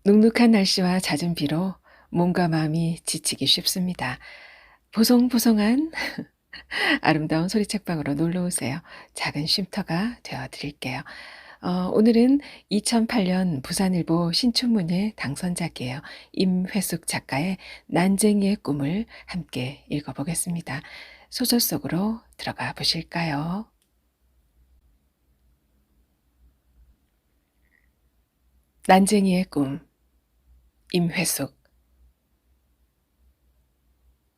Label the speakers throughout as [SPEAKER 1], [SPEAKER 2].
[SPEAKER 1] 눅눅한 날씨와 잦은 비로 몸과 마음이 지치기 쉽습니다. 보송보송한 아름다운 소리책방으로 놀러 오세요. 작은 쉼터가 되어 드릴게요. 오늘은 2008년 부산일보 신춘문예 당선작이에요. 임회숙 작가의 난쟁이의 꿈을 함께 읽어보겠습니다. 소설 속으로 들어가 보실까요? 난쟁이의 꿈, 임회숙.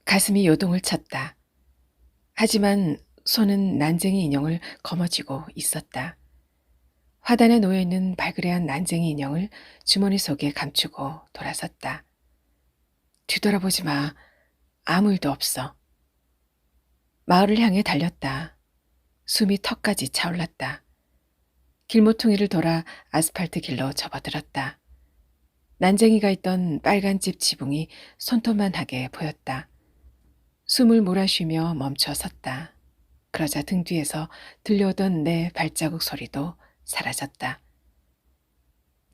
[SPEAKER 1] 가슴이 요동을 쳤다. 하지만 손은 난쟁이 인형을 거머쥐고 있었다. 화단에 놓여있는 발그레한 난쟁이 인형을 주머니 속에 감추고 돌아섰다. 뒤돌아보지 마. 아무 일도 없어. 마을을 향해 달렸다. 숨이 턱까지 차올랐다. 길모퉁이를 돌아 아스팔트 길로 접어들었다. 난쟁이가 있던 빨간 집 지붕이 손톱만하게 보였다. 숨을 몰아쉬며 멈춰 섰다. 그러자 등 뒤에서 들려오던 내 발자국 소리도 사라졌다.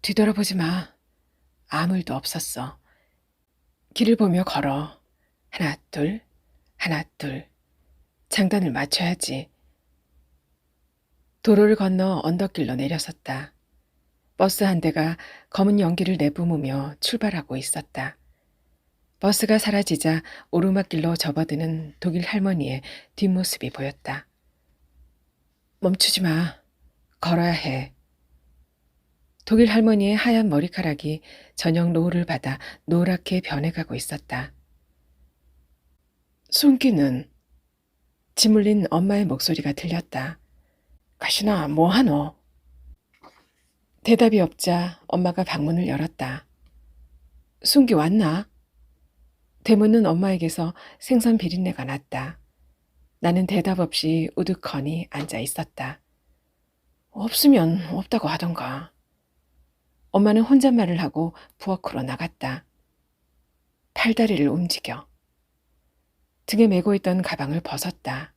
[SPEAKER 1] 뒤돌아보지 마. 아무 일도 없었어. 길을 보며 걸어. 하나, 둘, 하나, 둘. 장단을 맞춰야지. 도로를 건너 언덕길로 내려섰다. 버스 한 대가 검은 연기를 내뿜으며 출발하고 있었다. 버스가 사라지자 오르막길로 접어드는 독일 할머니의 뒷모습이 보였다. 멈추지 마. 걸어야 해. 독일 할머니의 하얀 머리카락이 저녁 노을을 받아 노랗게 변해가고 있었다. 숨기는 짓물린 엄마의 목소리가 들렸다. 가시나 뭐하노? 대답이 없자 엄마가 방문을 열었다. 순기 왔나? 대문은 엄마에게서 생선 비린내가 났다. 나는 대답 없이 우두커니 앉아 있었다. 없으면 없다고 하던가. 엄마는 혼잣말을 하고 부엌으로 나갔다. 팔다리를 움직여. 등에 메고 있던 가방을 벗었다.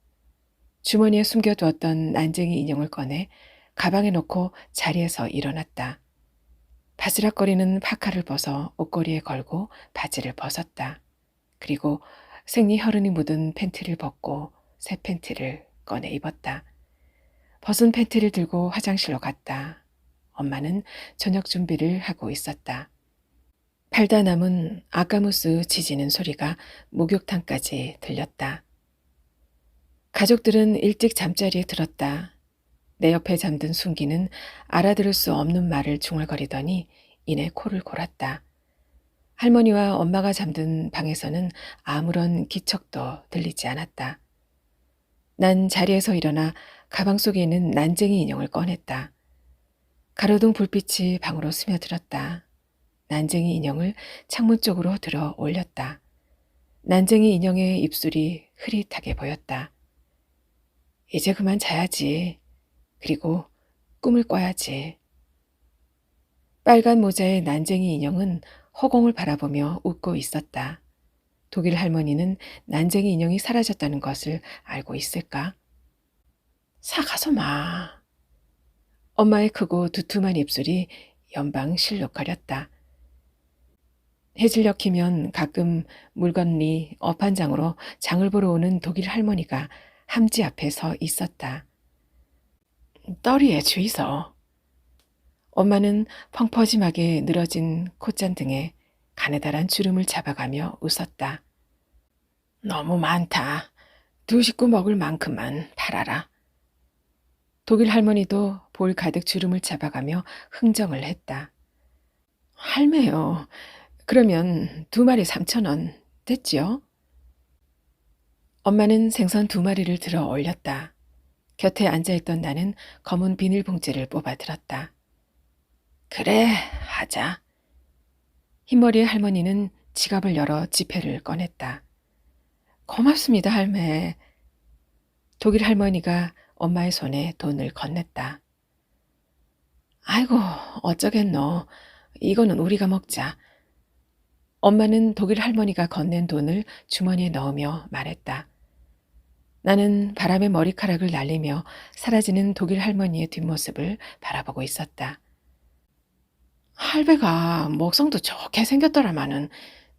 [SPEAKER 1] 주머니에 숨겨두었던 난쟁이 인형을 꺼내 가방에 넣고 자리에서 일어났다. 바스락거리는 파카를 벗어 옷걸이에 걸고 바지를 벗었다. 그리고 생리 혈흔이 묻은 팬티를 벗고 새 팬티를 꺼내 입었다. 벗은 팬티를 들고 화장실로 갔다. 엄마는 저녁 준비를 하고 있었다. 팔다 남은 아까무스 지지는 소리가 목욕탕까지 들렸다. 가족들은 일찍 잠자리에 들었다. 내 옆에 잠든 순기는 알아들을 수 없는 말을 중얼거리더니 이내 코를 골았다. 할머니와 엄마가 잠든 방에서는 아무런 기척도 들리지 않았다. 난 자리에서 일어나 가방 속에 있는 난쟁이 인형을 꺼냈다. 가로등 불빛이 방으로 스며들었다. 난쟁이 인형을 창문 쪽으로 들어 올렸다. 난쟁이 인형의 입술이 흐릿하게 보였다. 이제 그만 자야지. 그리고 꿈을 꿔야지. 빨간 모자의 난쟁이 인형은 허공을 바라보며 웃고 있었다. 독일 할머니는 난쟁이 인형이 사라졌다는 것을 알고 있을까? 사가서 마. 엄마의 크고 두툼한 입술이 연방 실룩거렸다. 해질녘이면 가끔 물건리 어판장으로 장을 보러 오는 독일 할머니가 함지 앞에 서 있었다. 떠리에 주이소. 엄마는 펑퍼짐하게 늘어진 콧잔등에 가느다란 주름을 잡아가며 웃었다. 너무 많다. 두 식구 먹을 만큼만 팔아라. 독일 할머니도 볼 가득 주름을 잡아가며 흥정을 했다. 할매요. 그러면 2마리 3,000원 됐지요? 엄마는 생선 2마리를 들어 올렸다. 곁에 앉아있던 나는 검은 비닐봉지를 뽑아 들었다. 그래, 하자. 흰머리의 할머니는 지갑을 열어 지폐를 꺼냈다. 고맙습니다, 할매. 독일 할머니가 엄마의 손에 돈을 건넸다. 아이고, 어쩌겠노. 이거는 우리가 먹자. 엄마는 독일 할머니가 건넨 돈을 주머니에 넣으며 말했다. 나는 바람에 머리카락을 날리며 사라지는 독일 할머니의 뒷모습을 바라보고 있었다. 할배가 먹성도 좋게 생겼더라마는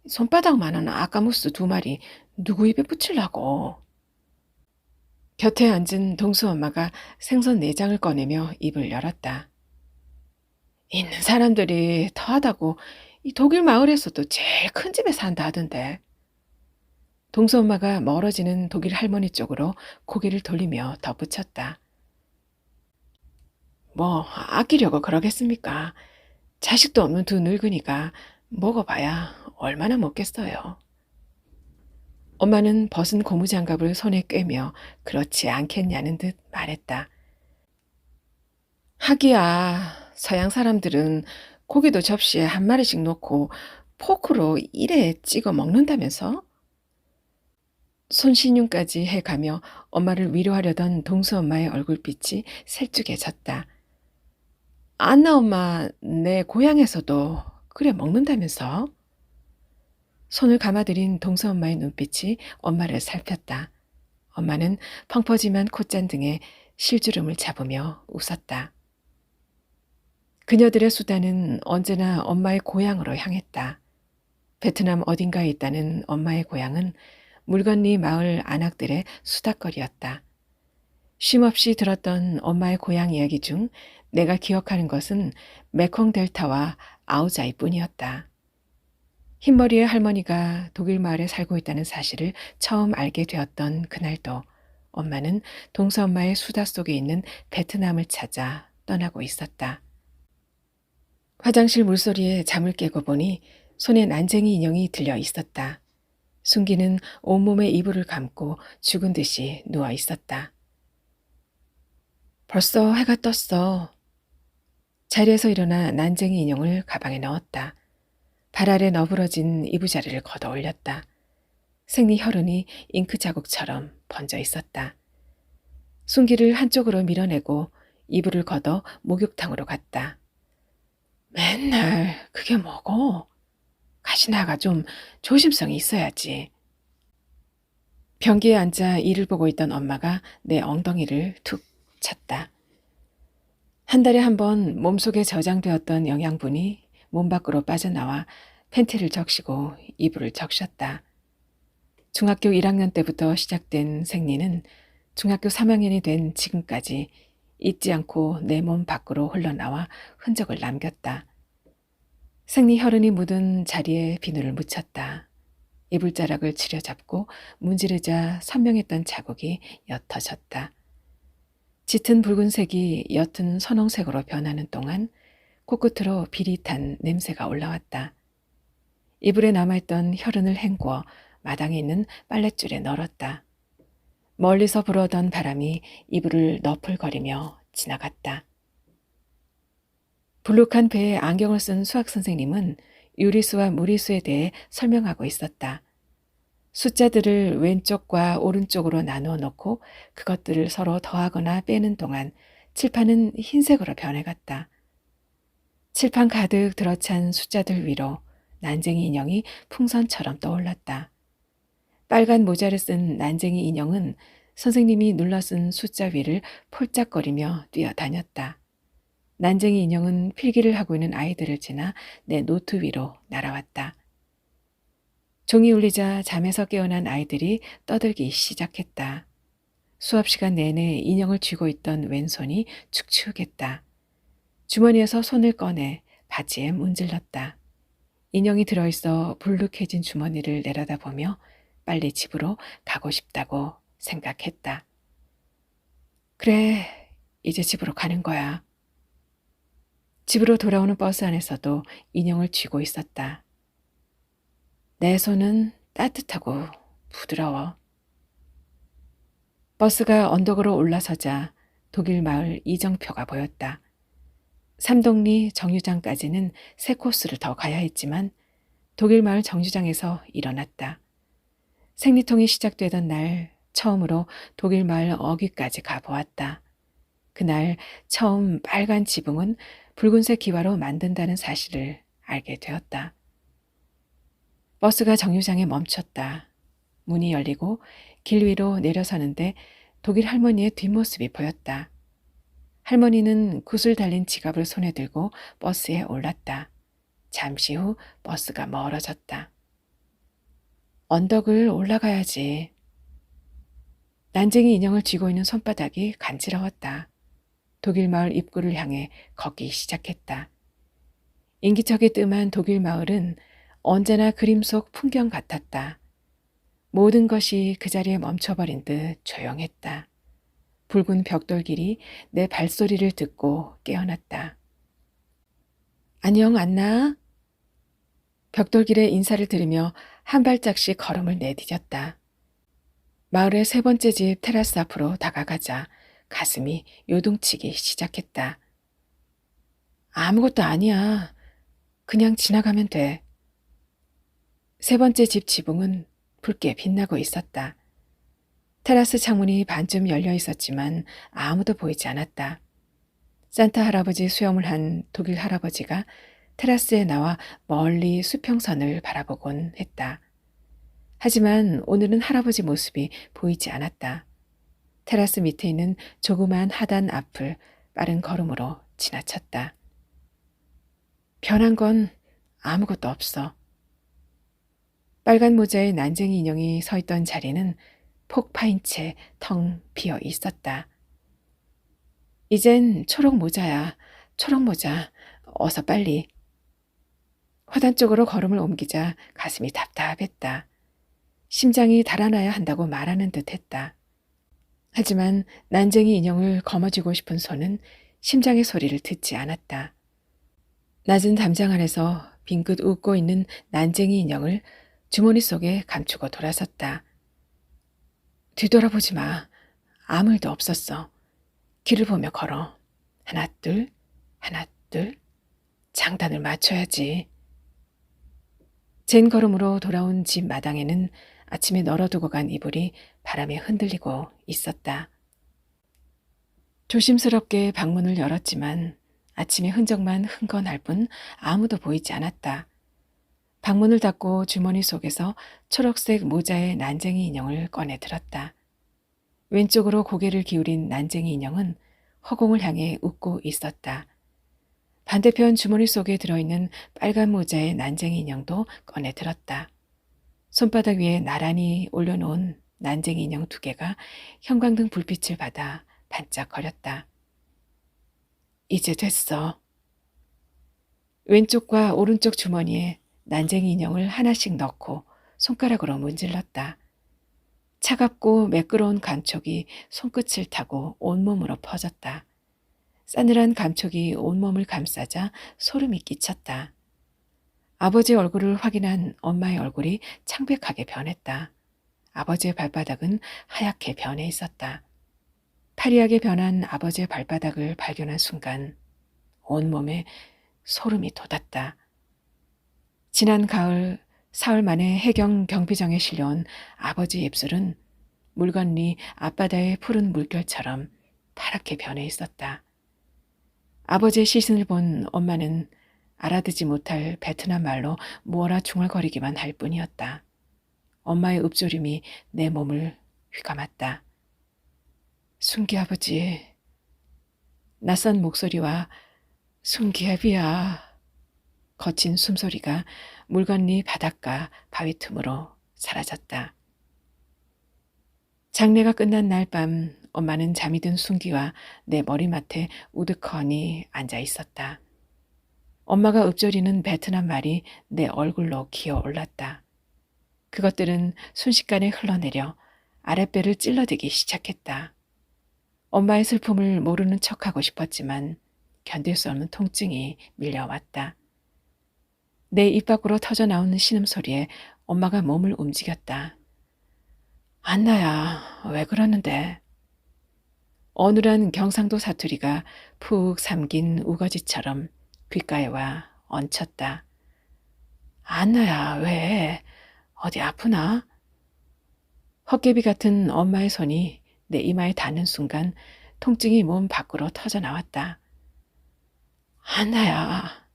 [SPEAKER 1] 손바닥만한 아까무스 두 마리 누구 입에 붙이려고. 곁에 앉은 동수 엄마가 생선 내장을 꺼내며 입을 열었다. 있는 사람들이 더하다고 이 독일 마을에서도 제일 큰 집에 산다 하던데. 동수 엄마가 멀어지는 독일 할머니 쪽으로 고개를 돌리며 덧붙였다. 뭐 아끼려고 그러겠습니까? 자식도 없는 두 늙은이가 먹어봐야 얼마나 먹겠어요. 엄마는 벗은 고무장갑을 손에 꿰며 그렇지 않겠냐는 듯 말했다. 하기야 서양 사람들은 고기도 접시에 한 마리씩 놓고 포크로 일에 찍어 먹는다면서? 손신용까지 해가며 엄마를 위로하려던 동수 엄마의 얼굴빛이 셀쭉해졌다. 안나 엄마 내 고향에서도 그래 먹는다면서? 손을 감아들인 동수 엄마의 눈빛이 엄마를 살폈다. 엄마는 펑퍼짐한 콧잔등에 실주름을 잡으며 웃었다. 그녀들의 수다는 언제나 엄마의 고향으로 향했다. 베트남 어딘가에 있다는 엄마의 고향은 물건리 마을 안악들의 수다거리였다. 쉼없이 들었던 엄마의 고향 이야기 중 내가 기억하는 것은 메콩 델타와 아우자이 뿐이었다. 흰머리의 할머니가 독일 마을에 살고 있다는 사실을 처음 알게 되었던 그날도 엄마는 동서 엄마의 수다 속에 있는 베트남을 찾아 떠나고 있었다. 화장실 물소리에 잠을 깨고 보니 손에 난쟁이 인형이 들려 있었다. 순기는 온몸에 이불을 감고 죽은 듯이 누워 있었다. 벌써 해가 떴어. 자리에서 일어나 난쟁이 인형을 가방에 넣었다. 발 아래 너부러진 이부자리를 걷어 올렸다. 생리 혈흔이 잉크 자국처럼 번져 있었다. 순기를 한쪽으로 밀어내고 이불을 걷어 목욕탕으로 갔다. 맨날 그게 뭐고? 가시나가 좀 조심성이 있어야지. 변기에 앉아 이를 보고 있던 엄마가 내 엉덩이를 툭 찼다. 한 달에 한 번 몸속에 저장되었던 영양분이 몸 밖으로 빠져나와 팬티를 적시고 이불을 적셨다. 중학교 1학년 때부터 시작된 생리는 중학교 3학년이 된 지금까지 잊지 않고 내 몸 밖으로 흘러나와 흔적을 남겼다. 생리 혈흔이 묻은 자리에 비누를 묻혔다. 이불자락을 치려잡고 문지르자 선명했던 자국이 옅어졌다. 짙은 붉은색이 옅은 선홍색으로 변하는 동안 코끝으로 비릿한 냄새가 올라왔다. 이불에 남아있던 혈흔을 헹구어 마당에 있는 빨랫줄에 널었다. 멀리서 불어오던 바람이 이불을 너풀거리며 지나갔다. 불룩한 배에 안경을 쓴 수학 선생님은 유리수와 무리수에 대해 설명하고 있었다. 숫자들을 왼쪽과 오른쪽으로 나누어 놓고 그것들을 서로 더하거나 빼는 동안 칠판은 흰색으로 변해갔다. 칠판 가득 들어찬 숫자들 위로 난쟁이 인형이 풍선처럼 떠올랐다. 빨간 모자를 쓴 난쟁이 인형은 선생님이 눌러 쓴 숫자 위를 폴짝거리며 뛰어다녔다. 난쟁이 인형은 필기를 하고 있는 아이들을 지나 내 노트 위로 날아왔다. 종이 울리자 잠에서 깨어난 아이들이 떠들기 시작했다. 수업 시간 내내 인형을 쥐고 있던 왼손이 축축했다. 주머니에서 손을 꺼내 바지에 문질렀다. 인형이 들어있어 불룩해진 주머니를 내려다보며 빨리 집으로 가고 싶다고 생각했다. 그래, 이제 집으로 가는 거야. 집으로 돌아오는 버스 안에서도 인형을 쥐고 있었다. 내 손은 따뜻하고 부드러워. 버스가 언덕으로 올라서자 독일 마을 이정표가 보였다. 삼동리 정류장까지는 3코스를 더 가야 했지만 독일 마을 정류장에서 일어났다. 생리통이 시작되던 날 처음으로 독일 마을 어귀까지 가보았다. 그날 처음 빨간 지붕은 붉은색 기와로 만든다는 사실을 알게 되었다. 버스가 정류장에 멈췄다. 문이 열리고 길 위로 내려서는데 독일 할머니의 뒷모습이 보였다. 할머니는 굿을 달린 지갑을 손에 들고 버스에 올랐다. 잠시 후 버스가 멀어졌다. 언덕을 올라가야지. 난쟁이 인형을 쥐고 있는 손바닥이 간지러웠다. 독일 마을 입구를 향해 걷기 시작했다. 인기척이 뜸한 독일 마을은 언제나 그림 속 풍경 같았다. 모든 것이 그 자리에 멈춰버린 듯 조용했다. 붉은 벽돌길이 내 발소리를 듣고 깨어났다. 안녕, 안나? 벽돌길의 인사를 들으며 한 발짝씩 걸음을 내디뎠다. 마을의 세 번째 집 테라스 앞으로 다가가자 가슴이 요동치기 시작했다. 아무것도 아니야. 그냥 지나가면 돼. 세 번째 집 지붕은 붉게 빛나고 있었다. 테라스 창문이 반쯤 열려 있었지만 아무도 보이지 않았다. 산타 할아버지 수염을 한 독일 할아버지가 테라스에 나와 멀리 수평선을 바라보곤 했다. 하지만 오늘은 할아버지 모습이 보이지 않았다. 테라스 밑에 있는 조그만 하단 앞을 빠른 걸음으로 지나쳤다. 변한 건 아무것도 없어. 빨간 모자의 난쟁이 인형이 서 있던 자리는 폭 파인 채 텅 비어 있었다. 이젠 초록 모자야. 초록 모자. 어서 빨리. 화단 쪽으로 걸음을 옮기자 가슴이 답답했다. 심장이 달아나야 한다고 말하는 듯 했다. 하지만 난쟁이 인형을 거머쥐고 싶은 손은 심장의 소리를 듣지 않았다. 낮은 담장 안에서 빙긋 웃고 있는 난쟁이 인형을 주머니 속에 감추고 돌아섰다. 뒤돌아보지 마. 아무 일도 없었어. 길을 보며 걸어. 하나 둘, 하나 둘. 장단을 맞춰야지. 젠 걸음으로 돌아온 집 마당에는 아침에 널어두고 간 이불이 바람에 흔들리고 있었다. 조심스럽게 방문을 열었지만 아침의 흔적만 흥건할 뿐 아무도 보이지 않았다. 방문을 닫고 주머니 속에서 초록색 모자의 난쟁이 인형을 꺼내 들었다. 왼쪽으로 고개를 기울인 난쟁이 인형은 허공을 향해 웃고 있었다. 반대편 주머니 속에 들어있는 빨간 모자의 난쟁이 인형도 꺼내 들었다. 손바닥 위에 나란히 올려놓은 난쟁이 인형 두 개가 형광등 불빛을 받아 반짝거렸다. 이제 됐어. 왼쪽과 오른쪽 주머니에 난쟁이 인형을 하나씩 넣고 손가락으로 문질렀다. 차갑고 매끄러운 감촉이 손끝을 타고 온몸으로 퍼졌다. 싸늘한 감촉이 온몸을 감싸자 소름이 끼쳤다. 아버지의 얼굴을 확인한 엄마의 얼굴이 창백하게 변했다. 아버지의 발바닥은 하얗게 변해 있었다. 파리하게 변한 아버지의 발바닥을 발견한 순간 온몸에 소름이 돋았다. 지난 가을, 사흘 만에 해경 경비정에 실려온 아버지의 입술은 물건리 앞바다의 푸른 물결처럼 파랗게 변해 있었다. 아버지의 시선을 본 엄마는 알아듣지 못할 베트남 말로 뭐라 중얼거리기만 할 뿐이었다. 엄마의 읊조림이 내 몸을 휘감았다. 순기 아버지, 낯선 목소리와 순기애비야. 거친 숨소리가 물건리 바닷가 바위 틈으로 사라졌다. 장례가 끝난 날 밤 엄마는 잠이 든 순기와 내 머리맡에 우두커니 앉아 있었다. 엄마가 읊조리는 베트남 말이 내 얼굴로 기어 올랐다. 그것들은 순식간에 흘러내려 아랫배를 찔러대기 시작했다. 엄마의 슬픔을 모르는 척하고 싶었지만 견딜 수 없는 통증이 밀려왔다. 내 입 밖으로 터져나오는 신음소리에 엄마가 몸을 움직였다. 안나야, 왜 그러는데? 어눌한 경상도 사투리가 푹 삼긴 우거지처럼 귓가에 와 얹혔다. 안나야, 왜? 어디 아프나? 헛개비 같은 엄마의 손이 내 이마에 닿는 순간 통증이 몸 밖으로 터져나왔다. 안나야.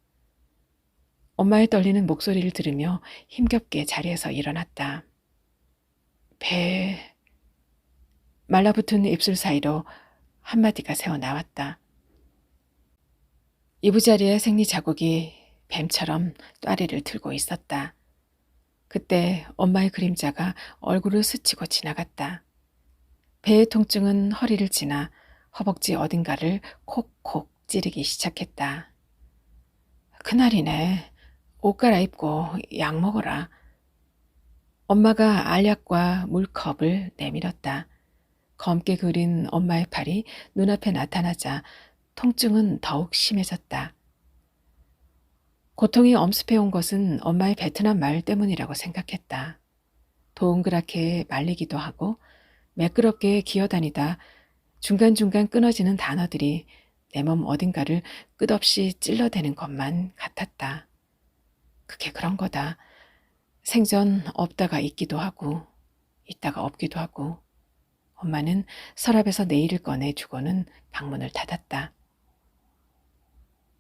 [SPEAKER 1] 엄마의 떨리는 목소리를 들으며 힘겹게 자리에서 일어났다. 말라붙은 입술 사이로 한마디가 새어나왔다. 이부자리의 생리 자국이 뱀처럼 또아리를 들고 있었다. 그때 엄마의 그림자가 얼굴을 스치고 지나갔다. 배의 통증은 허리를 지나 허벅지 어딘가를 콕콕 찌르기 시작했다. 그날이네. 옷 갈아입고 약 먹어라. 엄마가 알약과 물컵을 내밀었다. 검게 그린 엄마의 팔이 눈앞에 나타나자 통증은 더욱 심해졌다. 고통이 엄습해온 것은 엄마의 베트남 말 때문이라고 생각했다. 동그랗게 말리기도 하고 매끄럽게 기어다니다 중간중간 끊어지는 단어들이 내 몸 어딘가를 끝없이 찔러대는 것만 같았다. 그게 그런 거다. 생전 없다가 있기도 하고 있다가 없기도 하고. 엄마는 서랍에서 네일을 꺼내주고는 방문을 닫았다.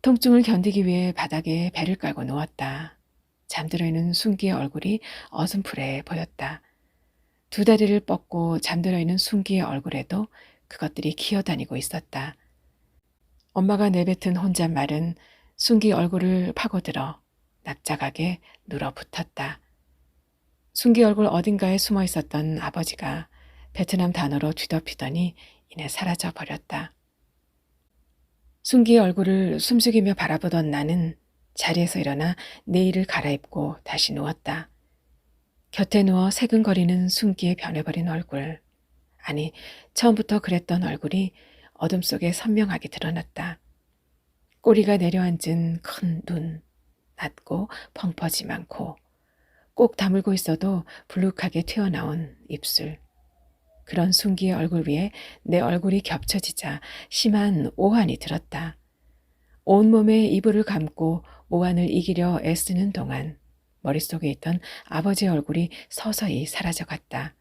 [SPEAKER 1] 통증을 견디기 위해 바닥에 배를 깔고 누웠다. 잠들어 있는 순기의 얼굴이 어슴푸레 보였다. 두 다리를 뻗고 잠들어 있는 순기의 얼굴에도 그것들이 기어다니고 있었다. 엄마가 내뱉은 혼잣말은 순기 얼굴을 파고들어 납작하게 눌어붙었다. 순기 얼굴 어딘가에 숨어 있었던 아버지가 베트남 단어로 뒤덮이더니 이내 사라져 버렸다. 순기의 얼굴을 숨죽이며 바라보던 나는 자리에서 일어나 내일을 갈아입고 다시 누웠다. 곁에 누워 새근거리는 순기의 변해버린 얼굴. 아니, 처음부터 그랬던 얼굴이 어둠 속에 선명하게 드러났다. 꼬리가 내려앉은 큰 눈, 낮고 펑퍼짐한 코, 꼭 다물고 있어도 불룩하게 튀어나온 입술. 그런 순기의 얼굴 위에 내 얼굴이 겹쳐지자 심한 오한이 들었다. 온몸에 이불을 감고 오한을 이기려 애쓰는 동안 머릿속에 있던 아버지의 얼굴이 서서히 사라져갔다.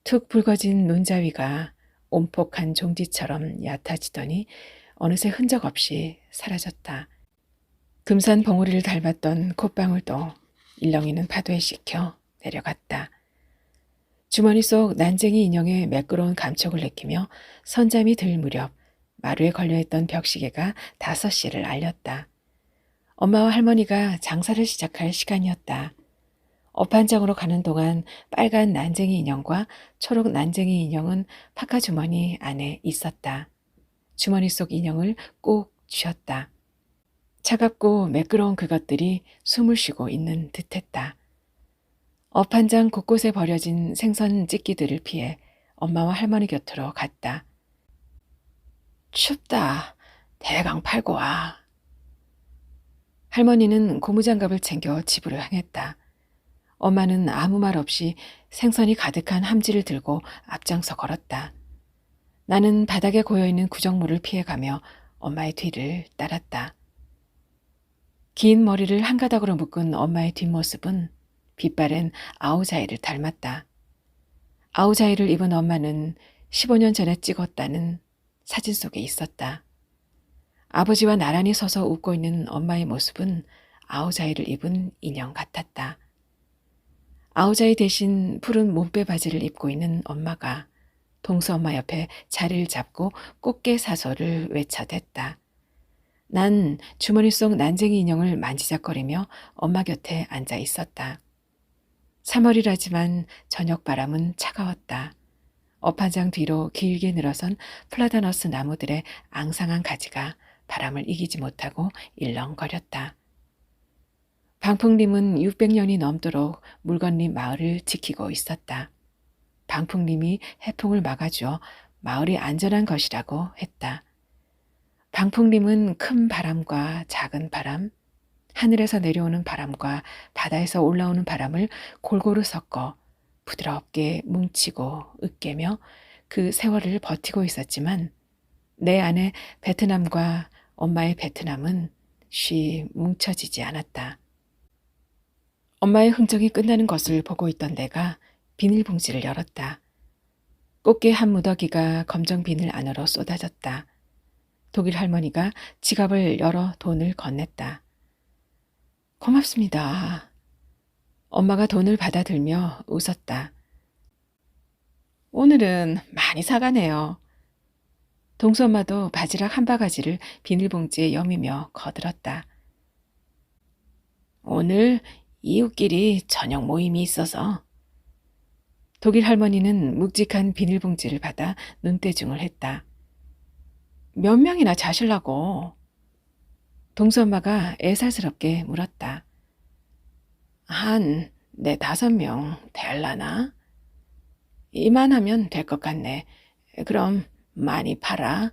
[SPEAKER 1] 툭 붉어진 눈자위가 온폭한 종지처럼 얕아지더니 어느새 흔적 없이 사라졌다. 금산 봉우리를 닮았던 콧방울도 일렁이는 파도에 씻겨 내려갔다. 주머니 속 난쟁이 인형의 매끄러운 감촉을 느끼며 선잠이 들 무렵 마루에 걸려있던 벽시계가 5시를 알렸다. 엄마와 할머니가 장사를 시작할 시간이었다. 업한장으로 가는 동안 빨간 난쟁이 인형과 초록 난쟁이 인형은 파카 주머니 안에 있었다. 주머니 속 인형을 꼭 쥐었다. 차갑고 매끄러운 그것들이 숨을 쉬고 있는 듯했다. 업한장 곳곳에 버려진 생선 찢기들을 피해 엄마와 할머니 곁으로 갔다. 춥다. 대강 팔고 와. 할머니는 고무장갑을 챙겨 집으로 향했다. 엄마는 아무 말 없이 생선이 가득한 함지를 들고 앞장서 걸었다. 나는 바닥에 고여있는 구정물을 피해가며 엄마의 뒤를 따랐다. 긴 머리를 한 가닥으로 묶은 엄마의 뒷모습은 빛바랜 아우자이를 닮았다. 아우자이를 입은 엄마는 15년 전에 찍었다는 사진 속에 있었다. 아버지와 나란히 서서 웃고 있는 엄마의 모습은 아우자이를 입은 인형 같았다. 아우자이 대신 푸른 몸빼 바지를 입고 있는 엄마가 동서 엄마 옆에 자리를 잡고 꽃게 사소를 외쳐댔다. 난 주머니 속 난쟁이 인형을 만지작거리며 엄마 곁에 앉아 있었다. 3월이라지만 저녁 바람은 차가웠다. 업한장 뒤로 길게 늘어선 플라다너스 나무들의 앙상한 가지가 바람을 이기지 못하고 일렁거렸다. 방풍림은 600년이 넘도록 물건림 마을을 지키고 있었다. 방풍림이 해풍을 막아주어 마을이 안전한 것이라고 했다. 방풍림은 큰 바람과 작은 바람, 하늘에서 내려오는 바람과 바다에서 올라오는 바람을 골고루 섞어 부드럽게 뭉치고 으깨며 그 세월을 버티고 있었지만 내 안에 베트남과 엄마의 베트남은 쉬 뭉쳐지지 않았다. 엄마의 흥정이 끝나는 것을 보고 있던 내가 비닐봉지를 열었다. 꽃게 한 무더기가 검정 비늘 안으로 쏟아졌다. 독일 할머니가 지갑을 열어 돈을 건넸다. 고맙습니다. 엄마가 돈을 받아들며 웃었다. 오늘은 많이 사가네요. 동수 엄마도 바지락 한 바가지를 비닐봉지에 여미며 거들었다. 오늘 이웃끼리 저녁 모임이 있어서. 독일 할머니는 묵직한 비닐봉지를 받아 눈대중을 했다. 몇 명이나 자실라고? 동수 엄마가 애살스럽게 물었다. 한 4~5명 될라나? 이만하면 될 것 같네. 그럼 많이 팔아.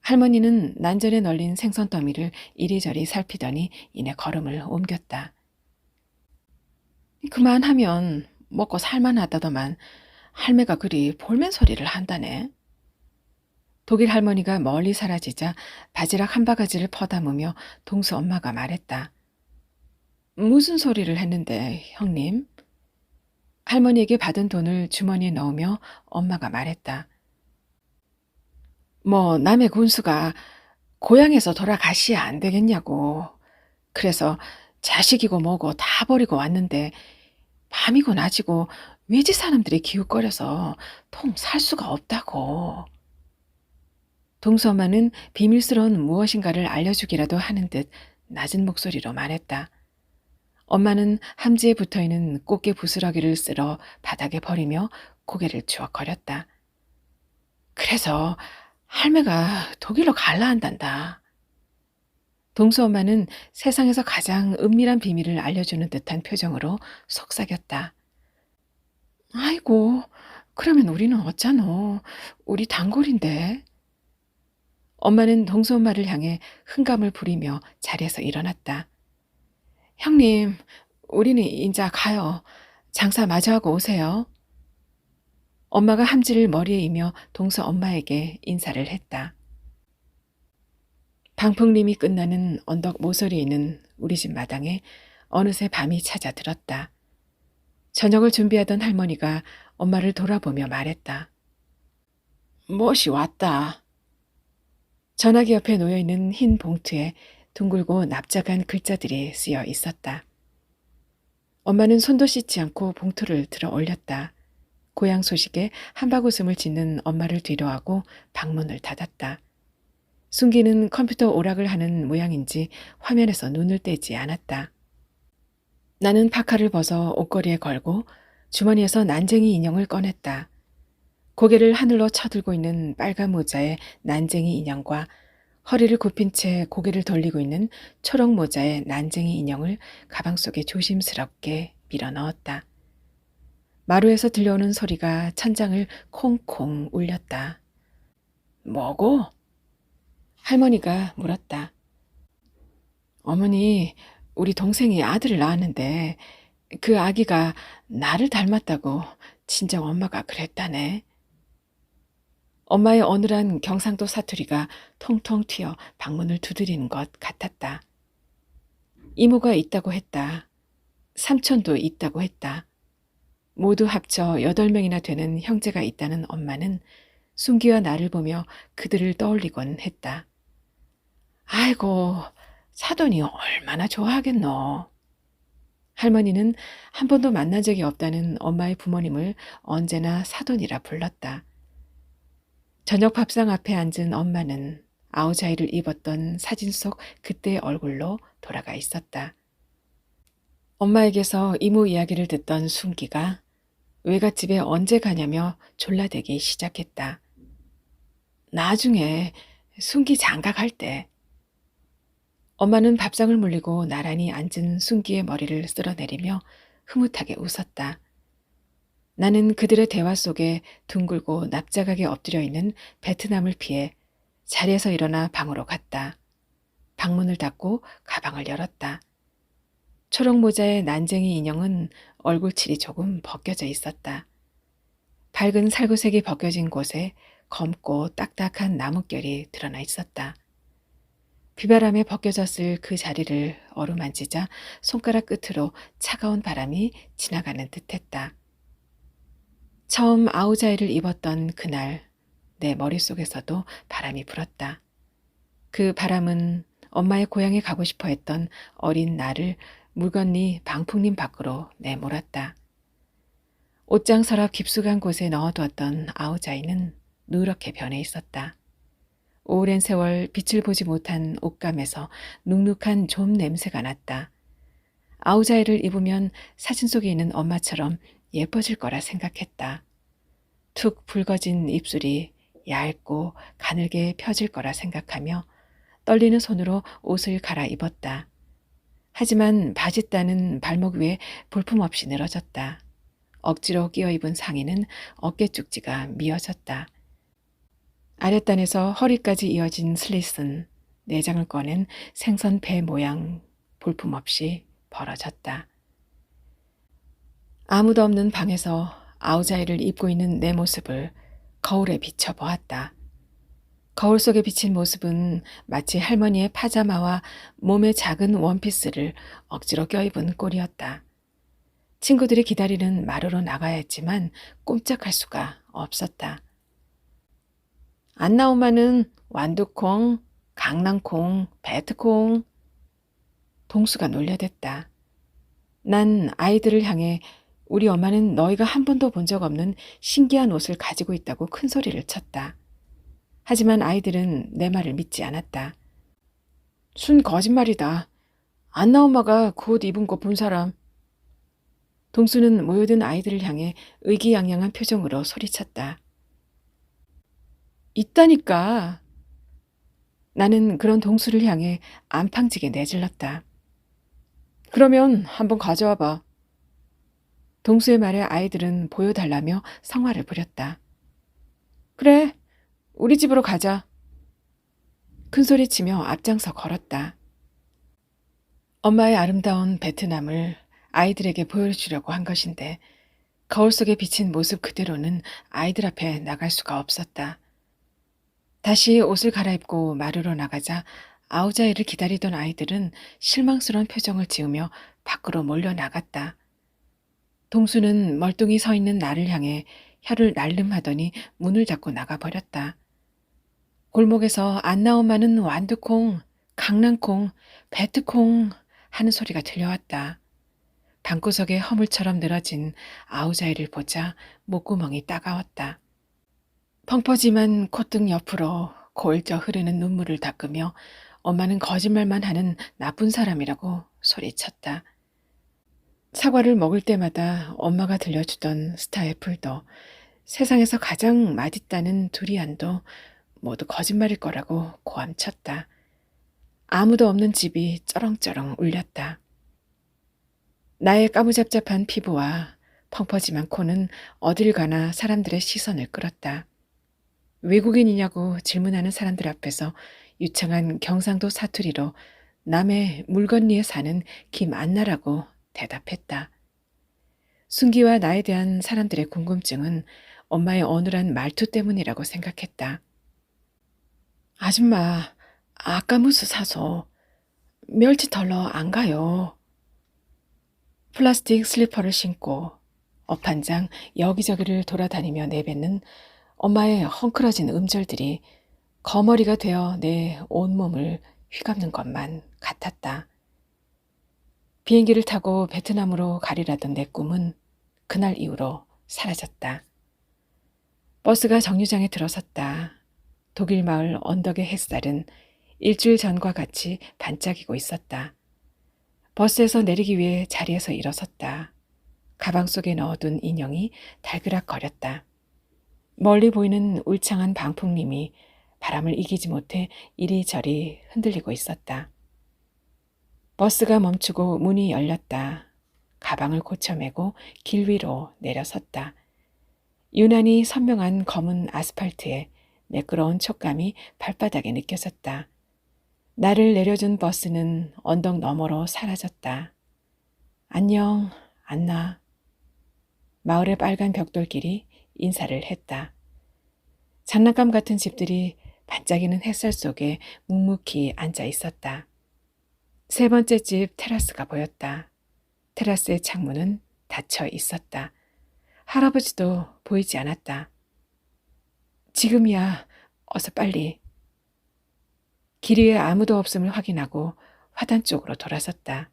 [SPEAKER 1] 할머니는 난전에 널린 생선 더미를 이리저리 살피더니 이내 걸음을 옮겼다. 그만하면 먹고 살만하다더만 할매가 그리 볼멘 소리를 한다네. 독일 할머니가 멀리 사라지자 바지락 한 바가지를 퍼담으며 동수 엄마가 말했다. 무슨 소리를 했는데, 형님? 할머니에게 받은 돈을 주머니에 넣으며 엄마가 말했다. 뭐 남의 군수가 고향에서 돌아가시야 안 되겠냐고. 그래서 자식이고 뭐고 다 버리고 왔는데 밤이고 낮이고 외지 사람들이 기웃거려서 통 살 수가 없다고. 동수 엄마는 비밀스러운 무엇인가를 알려주기라도 하는 듯 낮은 목소리로 말했다. 엄마는 함지에 붙어있는 꽃게 부스러기를 쓸어 바닥에 버리며 고개를 주걱거렸다. 그래서 할매가 독일로 갈라 한단다. 동수 엄마는 세상에서 가장 은밀한 비밀을 알려주는 듯한 표정으로 속삭였다. 아이고, 그러면 우리는 어쩌노? 우리 단골인데. 엄마는 동수 엄마를 향해 흥감을 부리며 자리에서 일어났다. 형님, 우리는 인자 가요. 장사 마저하고 오세요. 엄마가 함지를 머리에 이며 동수 엄마에게 인사를 했다. 방풍림이 끝나는 언덕 모서리에 있는 우리 집 마당에 어느새 밤이 찾아들었다. 저녁을 준비하던 할머니가 엄마를 돌아보며 말했다. 무엇이 왔다. 전화기 옆에 놓여있는 흰 봉투에 둥글고 납작한 글자들이 쓰여 있었다. 엄마는 손도 씻지 않고 봉투를 들어 올렸다. 고향 소식에 한바구음을 짓는 엄마를 뒤로하고 방문을 닫았다. 순기는 컴퓨터 오락을 하는 모양인지 화면에서 눈을 떼지 않았다. 나는 파카를 벗어 옷걸이에 걸고 주머니에서 난쟁이 인형을 꺼냈다. 고개를 하늘로 쳐들고 있는 빨간 모자의 난쟁이 인형과 허리를 굽힌 채 고개를 돌리고 있는 초록 모자의 난쟁이 인형을 가방 속에 조심스럽게 밀어 넣었다. 마루에서 들려오는 소리가 천장을 콩콩 울렸다. 뭐고? 할머니가 물었다. 어머니, 우리 동생이 아들을 낳았는데 그 아기가 나를 닮았다고 친정 엄마가 그랬다네. 엄마의 어눌한 경상도 사투리가 통통 튀어 방문을 두드리는 것 같았다. 이모가 있다고 했다. 삼촌도 있다고 했다. 모두 합쳐 8명이나 되는 형제가 있다는 엄마는 순기와 나를 보며 그들을 떠올리곤 했다. 아이고, 사돈이 얼마나 좋아하겠노. 할머니는 한 번도 만난 적이 없다는 엄마의 부모님을 언제나 사돈이라 불렀다. 저녁 밥상 앞에 앉은 엄마는 아우자이를 입었던 사진 속 그때의 얼굴로 돌아가 있었다. 엄마에게서 이모 이야기를 듣던 순기가 외갓집에 언제 가냐며 졸라대기 시작했다. 나중에 순기 장가갈 때. 엄마는 밥상을 물리고 나란히 앉은 순기의 머리를 쓸어내리며 흐뭇하게 웃었다. 나는 그들의 대화 속에 둥글고 납작하게 엎드려 있는 베트남을 피해 자리에서 일어나 방으로 갔다. 방문을 닫고 가방을 열었다. 초록 모자의 난쟁이 인형은 얼굴칠이 조금 벗겨져 있었다. 밝은 살구색이 벗겨진 곳에 검고 딱딱한 나뭇결이 드러나 있었다. 비바람에 벗겨졌을 그 자리를 어루만지자 손가락 끝으로 차가운 바람이 지나가는 듯했다. 처음 아우자이를 입었던 그날 내 머릿속에서도 바람이 불었다. 그 바람은 엄마의 고향에 가고 싶어 했던 어린 나를 물건니 방풍림 밖으로 내몰았다. 옷장 서랍 깊숙한 곳에 넣어두었던 아우자이는 누렇게 변해 있었다. 오랜 세월 빛을 보지 못한 옷감에서 눅눅한 좀 냄새가 났다. 아우자이를 입으면 사진 속에 있는 엄마처럼 예뻐질 거라 생각했다. 툭 붉어진 입술이 얇고 가늘게 펴질 거라 생각하며 떨리는 손으로 옷을 갈아입었다. 하지만 바짓단은 발목 위에 볼품없이 늘어졌다. 억지로 끼어 입은 상의는 어깨 쪽지가 미어졌다. 아랫단에서 허리까지 이어진 슬릿은 내장을 꺼낸 생선 배 모양 볼품없이 벌어졌다. 아무도 없는 방에서 아우자이를 입고 있는 내 모습을 거울에 비춰보았다. 거울 속에 비친 모습은 마치 할머니의 파자마와 몸에 작은 원피스를 억지로 껴입은 꼴이었다. 친구들이 기다리는 마루로 나가야 했지만 꼼짝할 수가 없었다. 안나 엄마는 완두콩, 강낭콩, 배트콩. 동수가 놀려댔다. 난 아이들을 향해 우리 엄마는 너희가 한 번도 본 적 없는 신기한 옷을 가지고 있다고 큰 소리를 쳤다. 하지만 아이들은 내 말을 믿지 않았다. 순 거짓말이다. 안나 엄마가 그 옷 입은 거 본 사람. 동수는 모여든 아이들을 향해 의기양양한 표정으로 소리쳤다. 있다니까. 나는 그런 동수를 향해 안팡지게 내질렀다. 그러면 한번 가져와 봐. 동수의 말에 아이들은 보여달라며 성화를 부렸다. 그래, 우리 집으로 가자. 큰소리치며 앞장서 걸었다. 엄마의 아름다운 베트남을 아이들에게 보여주려고 한 것인데 거울 속에 비친 모습 그대로는 아이들 앞에 나갈 수가 없었다. 다시 옷을 갈아입고 마루로 나가자 아우자이를 기다리던 아이들은 실망스러운 표정을 지으며 밖으로 몰려나갔다. 동수는 멀뚱히 서 있는 나를 향해 혀를 날름하더니 문을 닫고 나가버렸다. 골목에서 안나 엄마는 완두콩, 강낭콩, 배트콩 하는 소리가 들려왔다. 방구석에 허물처럼 늘어진 아우자이를 보자 목구멍이 따가웠다. 펑퍼짐한 콧등 옆으로 골저 흐르는 눈물을 닦으며 엄마는 거짓말만 하는 나쁜 사람이라고 소리쳤다. 사과를 먹을 때마다 엄마가 들려주던 스타애플도 세상에서 가장 맛있다는 두리안도 모두 거짓말일 거라고 고함쳤다. 아무도 없는 집이 쩌렁쩌렁 울렸다. 나의 까무잡잡한 피부와 펑퍼짐한 코는 어딜 가나 사람들의 시선을 끌었다. 외국인이냐고 질문하는 사람들 앞에서 유창한 경상도 사투리로 남의 물건리에 사는 김안나라고 대답했다. 순기와 나에 대한 사람들의 궁금증은 엄마의 어눌한 말투 때문이라고 생각했다. 아줌마, 아까 무스 사서 멸치 털러 안 가요. 플라스틱 슬리퍼를 신고 엎한장 여기저기를 돌아다니며 내뱉는 엄마의 헝클어진 음절들이 거머리가 되어 내 온몸을 휘감는 것만 같았다. 비행기를 타고 베트남으로 가리라던 내 꿈은 그날 이후로 사라졌다. 버스가 정류장에 들어섰다. 독일 마을 언덕의 햇살은 일주일 전과 같이 반짝이고 있었다. 버스에서 내리기 위해 자리에서 일어섰다. 가방 속에 넣어둔 인형이 달그락거렸다. 멀리 보이는 울창한 방풍림이 바람을 이기지 못해 이리저리 흔들리고 있었다. 버스가 멈추고 문이 열렸다. 가방을 고쳐매고 길 위로 내려섰다. 유난히 선명한 검은 아스팔트에 매끄러운 촉감이 발바닥에 느껴졌다. 나를 내려준 버스는 언덕 너머로 사라졌다. 안녕, 안나. 마을의 빨간 벽돌길이 인사를 했다. 장난감 같은 집들이 반짝이는 햇살 속에 묵묵히 앉아 있었다. 세 번째 집 테라스가 보였다. 테라스의 창문은 닫혀 있었다. 할아버지도 보이지 않았다. 지금이야. 어서 빨리. 길 위에 아무도 없음을 확인하고 화단 쪽으로 돌아섰다.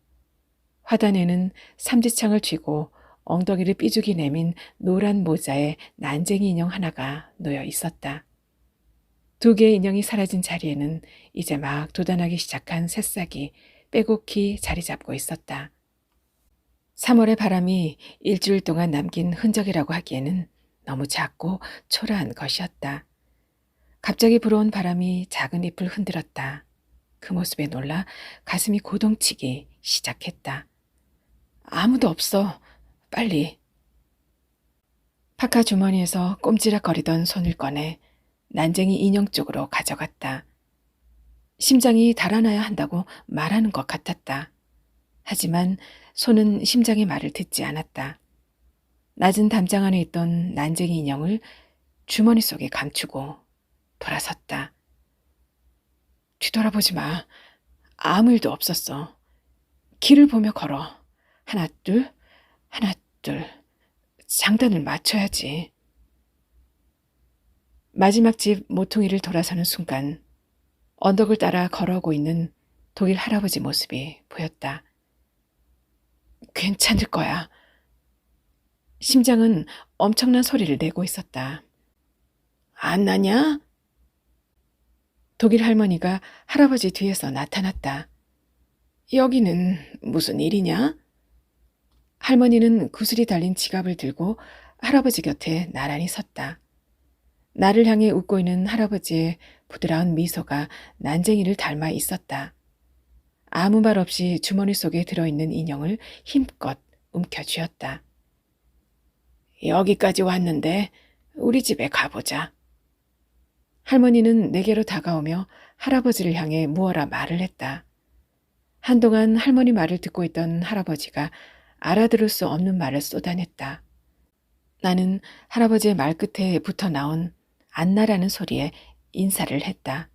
[SPEAKER 1] 화단에는 삼지창을 쥐고 엉덩이를 삐죽이 내민 노란 모자에 난쟁이 인형 하나가 놓여 있었다. 두 개의 인형이 사라진 자리에는 이제 막 돋아나기 시작한 새싹이 빼곡히 자리 잡고 있었다. 3월의 바람이 일주일 동안 남긴 흔적이라고 하기에는 너무 작고 초라한 것이었다. 갑자기 불어온 바람이 작은 잎을 흔들었다. 그 모습에 놀라 가슴이 고동치기 시작했다. 아무도 없어. 빨리. 파카 주머니에서 꼼지락거리던 손을 꺼내 난쟁이 인형 쪽으로 가져갔다. 심장이 달아나야 한다고 말하는 것 같았다. 하지만 손은 심장의 말을 듣지 않았다. 낮은 담장 안에 있던 난쟁이 인형을 주머니 속에 감추고 돌아섰다. 뒤돌아보지 마. 아무 일도 없었어. 길을 보며 걸어. 하나, 둘, 하나, 둘. 장단을 맞춰야지. 마지막 집 모퉁이를 돌아서는 순간 언덕을 따라 걸어오고 있는 독일 할아버지 모습이 보였다. 괜찮을 거야. 심장은 엄청난 소리를 내고 있었다. 안 나냐? 독일 할머니가 할아버지 뒤에서 나타났다. 여기는 무슨 일이냐? 할머니는 구슬이 달린 지갑을 들고 할아버지 곁에 나란히 섰다. 나를 향해 웃고 있는 할아버지의 부드러운 미소가 난쟁이를 닮아 있었다. 아무 말 없이 주머니 속에 들어있는 인형을 힘껏 움켜쥐었다. 여기까지 왔는데 우리 집에 가보자. 할머니는 내게로 다가오며 할아버지를 향해 무어라 말을 했다. 한동안 할머니 말을 듣고 있던 할아버지가 알아들을 수 없는 말을 쏟아냈다. 나는 할아버지의 말끝에 붙어 나온 안나라는 소리에 인사를 했다.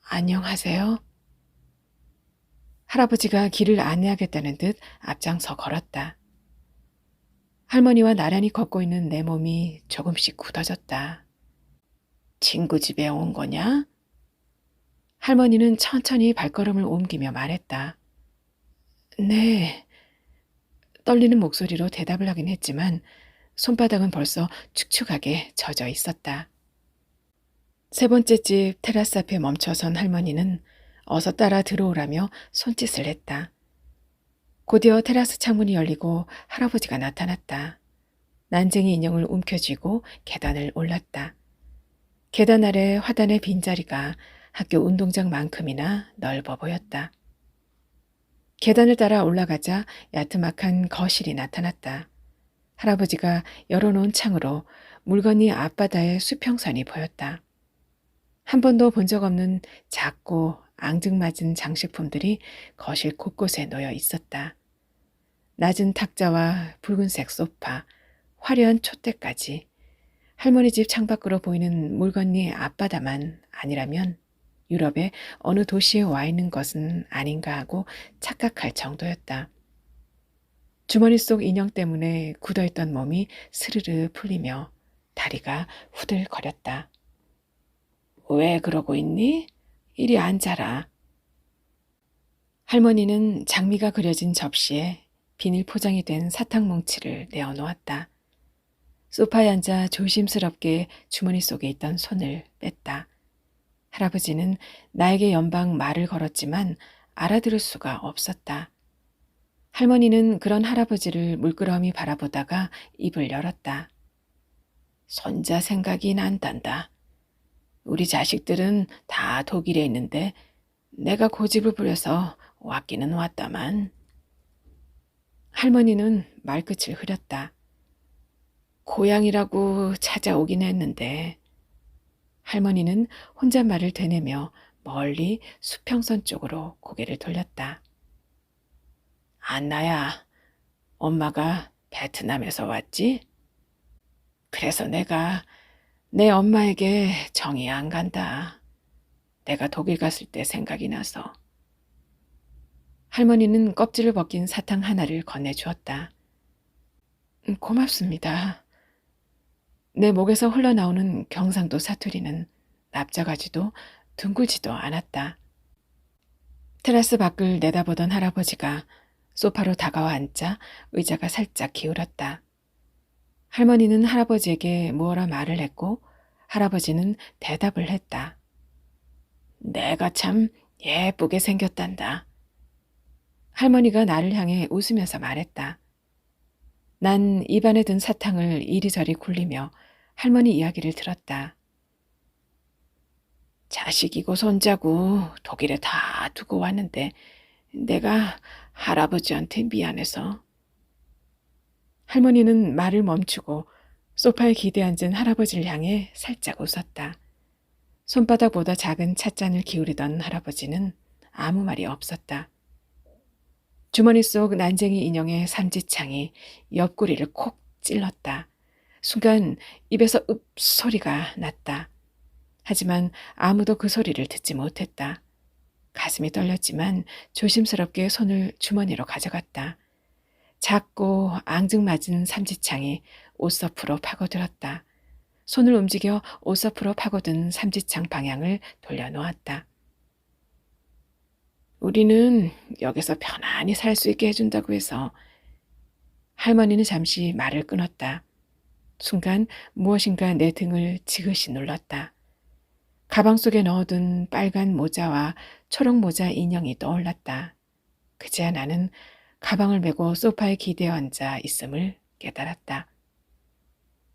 [SPEAKER 1] 안녕하세요. 할아버지가 길을 안내하겠다는 듯 앞장서 걸었다. 할머니와 나란히 걷고 있는 내 몸이 조금씩 굳어졌다. 친구 집에 온 거냐? 할머니는 천천히 발걸음을 옮기며 말했다. 네. 떨리는 목소리로 대답을 하긴 했지만 손바닥은 벌써 축축하게 젖어 있었다. 세 번째 집 테라스 앞에 멈춰선 할머니는 어서 따라 들어오라며 손짓을 했다. 곧이어 테라스 창문이 열리고 할아버지가 나타났다. 난쟁이 인형을 움켜쥐고 계단을 올랐다. 계단 아래 화단의 빈자리가 학교 운동장만큼이나 넓어 보였다. 계단을 따라 올라가자 야트막한 거실이 나타났다. 할아버지가 열어놓은 창으로 물건이 앞바다의 수평선이 보였다. 한 번도 본 적 없는 작고 앙증맞은 장식품들이 거실 곳곳에 놓여 있었다. 낮은 탁자와 붉은색 소파, 화려한 촛대까지 할머니 집 창밖으로 보이는 물건이 앞바다만 아니라면 유럽의 어느 도시에 와 있는 것은 아닌가 하고 착각할 정도였다. 주머니 속 인형 때문에 굳어있던 몸이 스르르 풀리며 다리가 후들거렸다. 왜 그러고 있니? 이리 앉아라. 할머니는 장미가 그려진 접시에 비닐 포장이 된 사탕 뭉치를 내어놓았다. 소파에 앉아 조심스럽게 주머니 속에 있던 손을 뺐다. 할아버지는 나에게 연방 말을 걸었지만 알아들을 수가 없었다. 할머니는 그런 할아버지를 물끄러미 바라보다가 입을 열었다. 손자 생각이 난단다. 우리 자식들은 다 독일에 있는데 내가 고집을 부려서 왔기는 왔다만. 할머니는 말끝을 흐렸다. 고향이라고 찾아오긴 했는데. 할머니는 혼잣말을 되뇌며 멀리 수평선 쪽으로 고개를 돌렸다. 안나야, 엄마가 베트남에서 왔지? 그래서 내가 내 엄마에게 정이 안 간다. 내가 독일 갔을 때 생각이 나서. 할머니는 껍질을 벗긴 사탕 하나를 건네주었다. 고맙습니다. 내 목에서 흘러나오는 경상도 사투리는 납작하지도 둥글지도 않았다. 테라스 밖을 내다보던 할아버지가 소파로 다가와 앉자 의자가 살짝 기울었다. 할머니는 할아버지에게 뭐라 말을 했고 할아버지는 대답을 했다. 내가 참 예쁘게 생겼단다. 할머니가 나를 향해 웃으면서 말했다. 난 입안에 든 사탕을 이리저리 굴리며 할머니 이야기를 들었다. 자식이고 손자고 독일에 다 두고 왔는데 내가 할아버지한테 미안해서. 할머니는 말을 멈추고 소파에 기대앉은 할아버지를 향해 살짝 웃었다. 손바닥보다 작은 찻잔을 기울이던 할아버지는 아무 말이 없었다. 주머니 속 난쟁이 인형의 삼지창이 옆구리를 콕 찔렀다. 순간 입에서 읍 소리가 났다. 하지만 아무도 그 소리를 듣지 못했다. 가슴이 떨렸지만 조심스럽게 손을 주머니로 가져갔다. 작고 앙증맞은 삼지창이 옷서프로 파고들었다. 손을 움직여 옷서프로 파고든 삼지창 방향을 돌려놓았다. 우리는 여기서 편안히 살 수 있게 해준다고 해서. 할머니는 잠시 말을 끊었다. 순간 무엇인가 내 등을 지그시 눌렀다. 가방 속에 넣어둔 빨간 모자와 초록 모자 인형이 떠올랐다. 그제야 나는 가방을 메고 소파에 기대어 앉아 있음을 깨달았다.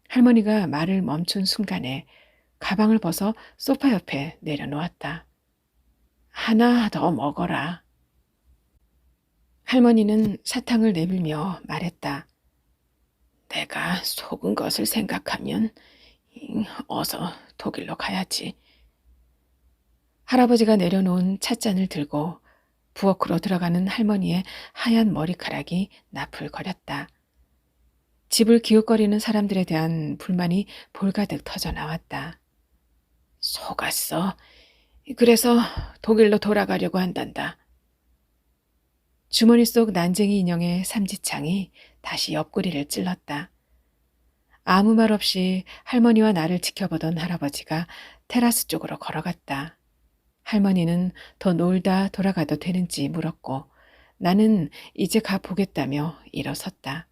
[SPEAKER 1] 할머니가 말을 멈춘 순간에 가방을 벗어 소파 옆에 내려놓았다. 하나 더 먹어라. 할머니는 사탕을 내밀며 말했다. 내가 속은 것을 생각하면 어서 독일로 가야지. 할아버지가 내려놓은 찻잔을 들고 부엌으로 들어가는 할머니의 하얀 머리카락이 나풀거렸다. 집을 기웃거리는 사람들에 대한 불만이 볼가득 터져 나왔다. 속았어. 그래서 독일로 돌아가려고 한단다. 주머니 속 난쟁이 인형의 삼지창이 다시 옆구리를 찔렀다. 아무 말 없이 할머니와 나를 지켜보던 할아버지가 테라스 쪽으로 걸어갔다. 할머니는 더 놀다 돌아가도 되는지 물었고 나는 이제 가보겠다며 일어섰다.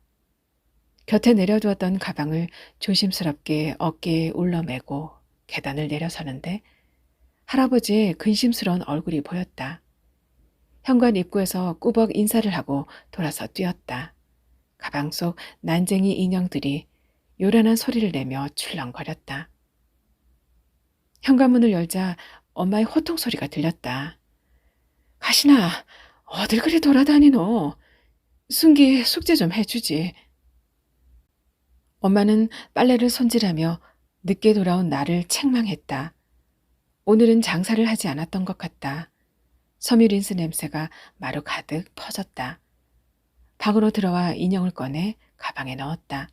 [SPEAKER 1] 곁에 내려두었던 가방을 조심스럽게 어깨에 울러매고 계단을 내려서는데 할아버지의 근심스러운 얼굴이 보였다. 현관 입구에서 꾸벅 인사를 하고 돌아서 뛰었다. 가방 속 난쟁이 인형들이 요란한 소리를 내며 출렁거렸다. 현관문을 열자 엄마의 호통 소리가 들렸다. 가시나, 어딜 그리 돌아다니노? 순기 숙제 좀 해주지. 엄마는 빨래를 손질하며 늦게 돌아온 나를 책망했다. 오늘은 장사를 하지 않았던 것 같다. 섬유린스 냄새가 마루 가득 퍼졌다. 방으로 들어와 인형을 꺼내 가방에 넣었다.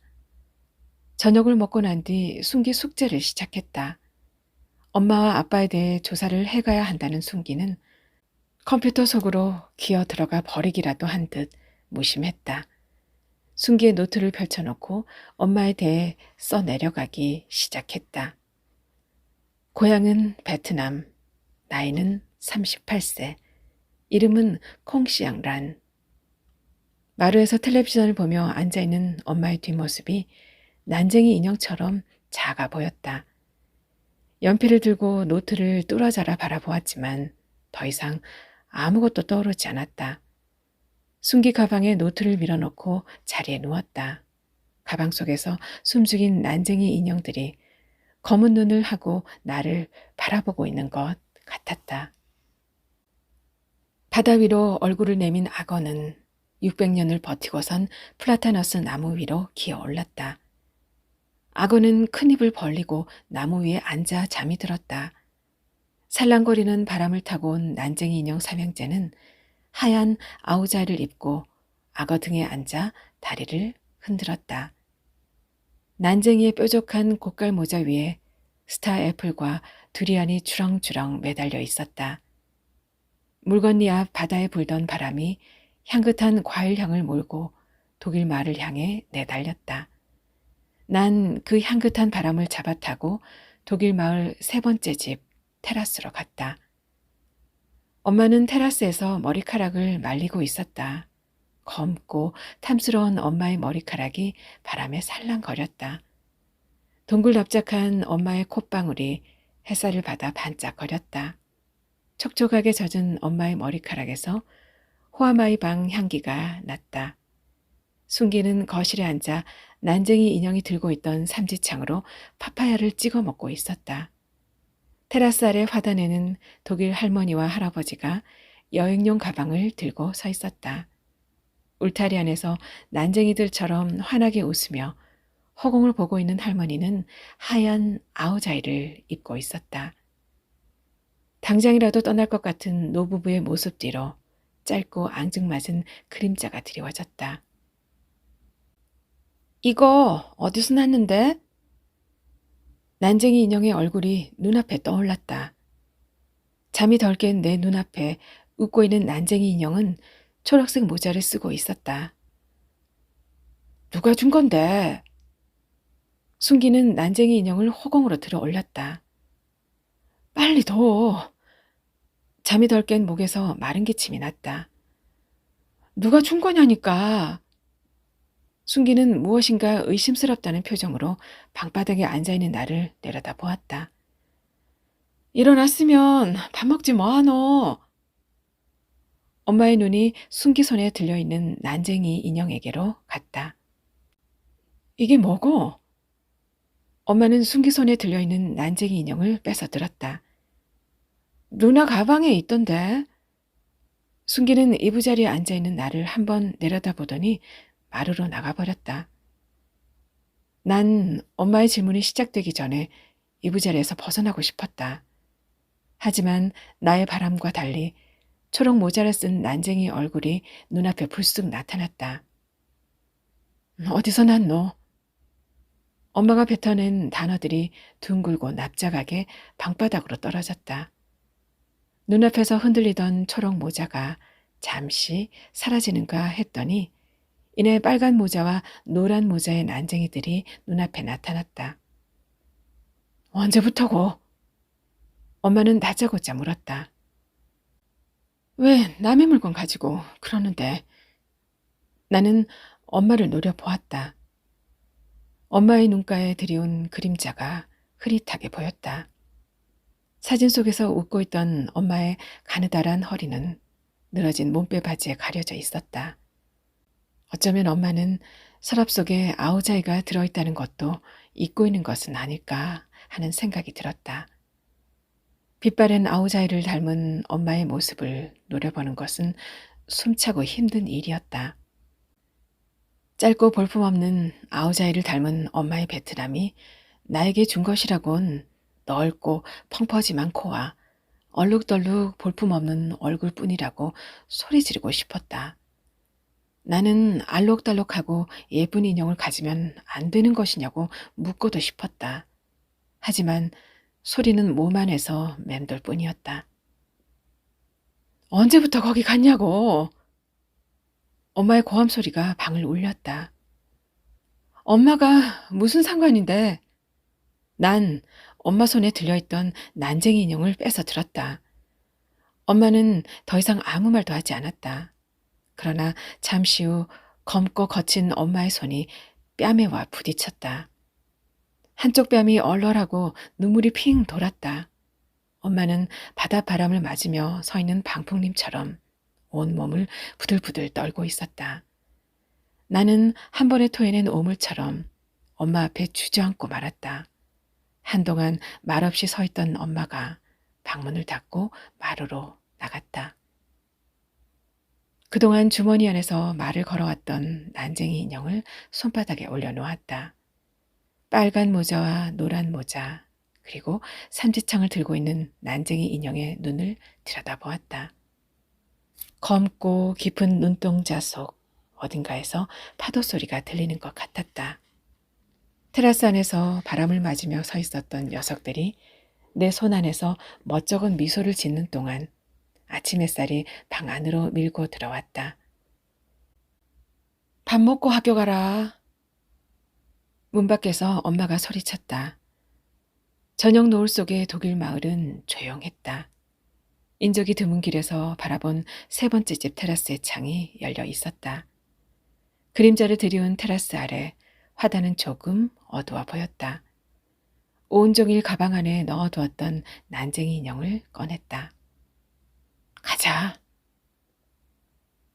[SPEAKER 1] 저녁을 먹고 난 뒤 순기 숙제를 시작했다. 엄마와 아빠에 대해 조사를 해가야 한다는 순기는 컴퓨터 속으로 기어 들어가 버리기라도 한 듯 무심했다. 순기의 노트를 펼쳐놓고 엄마에 대해 써내려가기 시작했다. 고향은 베트남, 나이는 38세, 이름은 콩시앙란. 마루에서 텔레비전을 보며 앉아있는 엄마의 뒷모습이 난쟁이 인형처럼 작아 보였다. 연필을 들고 노트를 뚫어져라 바라보았지만 더 이상 아무것도 떠오르지 않았다. 순기 가방에 노트를 밀어넣고 자리에 누웠다. 가방 속에서 숨죽인 난쟁이 인형들이 검은 눈을 하고 나를 바라보고 있는 것 같았다. 바다 위로 얼굴을 내민 악어는 600년을 버티고선 플라타너스 나무 위로 기어 올랐다. 악어는 큰 입을 벌리고 나무 위에 앉아 잠이 들었다. 살랑거리는 바람을 타고 온 난쟁이 인형 삼형제는 하얀 아우자를 입고 악어 등에 앉아 다리를 흔들었다. 난쟁이의 뾰족한 고깔 모자 위에 스타 애플과 두리안이 주렁주렁 매달려 있었다. 물건리 앞 바다에 불던 바람이 향긋한 과일향을 몰고 독일 마을을 향해 내달렸다. 난 그 향긋한 바람을 잡아타고 독일 마을 세 번째 집 테라스로 갔다. 엄마는 테라스에서 머리카락을 말리고 있었다. 검고 탐스러운 엄마의 머리카락이 바람에 살랑거렸다. 동글납작한 엄마의 콧방울이 햇살을 받아 반짝거렸다. 촉촉하게 젖은 엄마의 머리카락에서 호아마이 방 향기가 났다. 순기는 거실에 앉아 난쟁이 인형이 들고 있던 삼지창으로 파파야를 찍어 먹고 있었다. 테라스 아래 화단에는 독일 할머니와 할아버지가 여행용 가방을 들고 서 있었다. 울타리 안에서 난쟁이들처럼 환하게 웃으며 허공을 보고 있는 할머니는 하얀 아우자이를 입고 있었다. 당장이라도 떠날 것 같은 노부부의 모습 뒤로 짧고 앙증맞은 그림자가 드리워졌다. 이거 어디서 났는데? 난쟁이 인형의 얼굴이 눈앞에 떠올랐다. 잠이 덜 깬 내 눈앞에 웃고 있는 난쟁이 인형은 초록색 모자를 쓰고 있었다. 누가 준 건데? 순기는 난쟁이 인형을 허공으로 들어 올렸다. 빨리 둬. 잠이 덜 깬 목에서 마른 기침이 났다. 누가 준 거냐니까. 순기는 무엇인가 의심스럽다는 표정으로 방바닥에 앉아있는 나를 내려다 보았다. 일어났으면 밥 먹지 뭐하노? 엄마의 눈이 순기 손에 들려있는 난쟁이 인형에게로 갔다. 이게 뭐고? 엄마는 순기 손에 들려있는 난쟁이 인형을 뺏어 들었다. 누나 가방에 있던데. 순기는 이부자리에 앉아있는 나를 한번 내려다보더니 마루로 나가버렸다. 난 엄마의 질문이 시작되기 전에 이부자리에서 벗어나고 싶었다. 하지만 나의 바람과 달리 초록 모자를 쓴 난쟁이 얼굴이 눈앞에 불쑥 나타났다. 어디서 났노? 엄마가 뱉어낸 단어들이 둥글고 납작하게 방바닥으로 떨어졌다. 눈앞에서 흔들리던 초록 모자가 잠시 사라지는가 했더니 이내 빨간 모자와 노란 모자의 난쟁이들이 눈앞에 나타났다. 언제부터고? 엄마는 다짜고짜 물었다. 왜 남의 물건 가지고 그러는데? 나는 엄마를 노려보았다. 엄마의 눈가에 드리운 그림자가 흐릿하게 보였다. 사진 속에서 웃고 있던 엄마의 가느다란 허리는 늘어진 몸빼 바지에 가려져 있었다. 어쩌면 엄마는 서랍 속에 아우자이가 들어있다는 것도 잊고 있는 것은 아닐까 하는 생각이 들었다. 빛바랜 아우자이를 닮은 엄마의 모습을 노려보는 것은 숨차고 힘든 일이었다. 짧고 볼품없는 아우자이를 닮은 엄마의 베트남이 나에게 준 것이라곤 넓고 펑퍼짐한 코와 얼룩덜룩 볼품없는 얼굴뿐이라고 소리 지르고 싶었다. 나는 알록달록하고 예쁜 인형을 가지면 안 되는 것이냐고 묻고도 싶었다. 하지만 소리는 몸 안에서 맴돌 뿐이었다. 언제부터 거기 갔냐고. 엄마의 고함 소리가 방을 울렸다. 엄마가 무슨 상관인데. 난 엄마 손에 들려있던 난쟁이 인형을 뺏어 들었다. 엄마는 더 이상 아무 말도 하지 않았다. 그러나 잠시 후 검고 거친 엄마의 손이 뺨에 와 부딪혔다. 한쪽 뺨이 얼얼하고 눈물이 핑 돌았다. 엄마는 바닷바람을 맞으며 서 있는 방풍님처럼 온몸을 부들부들 떨고 있었다. 나는 한 번에 토해낸 오물처럼 엄마 앞에 주저앉고 말았다. 한동안 말없이 서 있던 엄마가 방문을 닫고 마루로 나갔다. 그동안 주머니 안에서 말을 걸어왔던 난쟁이 인형을 손바닥에 올려놓았다. 빨간 모자와 노란 모자, 그리고 삼지창을 들고 있는 난쟁이 인형의 눈을 들여다보았다. 검고 깊은 눈동자 속 어딘가에서 파도 소리가 들리는 것 같았다. 테라스 안에서 바람을 맞으며 서 있었던 녀석들이 내 손 안에서 멋쩍은 미소를 짓는 동안 아침 햇살이 방 안으로 밀고 들어왔다. 밥 먹고 학교 가라. 문 밖에서 엄마가 소리쳤다. 저녁 노을 속의 독일 마을은 조용했다. 인적이 드문 길에서 바라본 세 번째 집 테라스의 창이 열려 있었다. 그림자를 들이운 테라스 아래 화단은 조금 어두워 보였다. 온종일 가방 안에 넣어두었던 난쟁이 인형을 꺼냈다. 가자.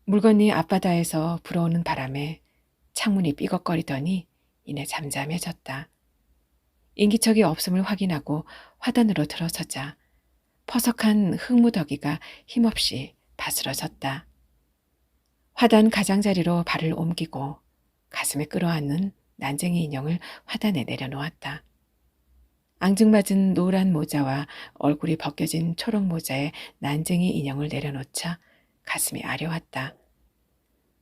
[SPEAKER 1] 물건이 앞바다에서 불어오는 바람에 창문이 삐걱거리더니 이내 잠잠해졌다. 인기척이 없음을 확인하고 화단으로 들어서자 퍼석한 흙무더기가 힘없이 바스러졌다. 화단 가장자리로 발을 옮기고 가슴에 끌어안는 난쟁이 인형을 화단에 내려놓았다. 앙증맞은 노란 모자와 얼굴이 벗겨진 초록 모자에 난쟁이 인형을 내려놓자 가슴이 아려왔다.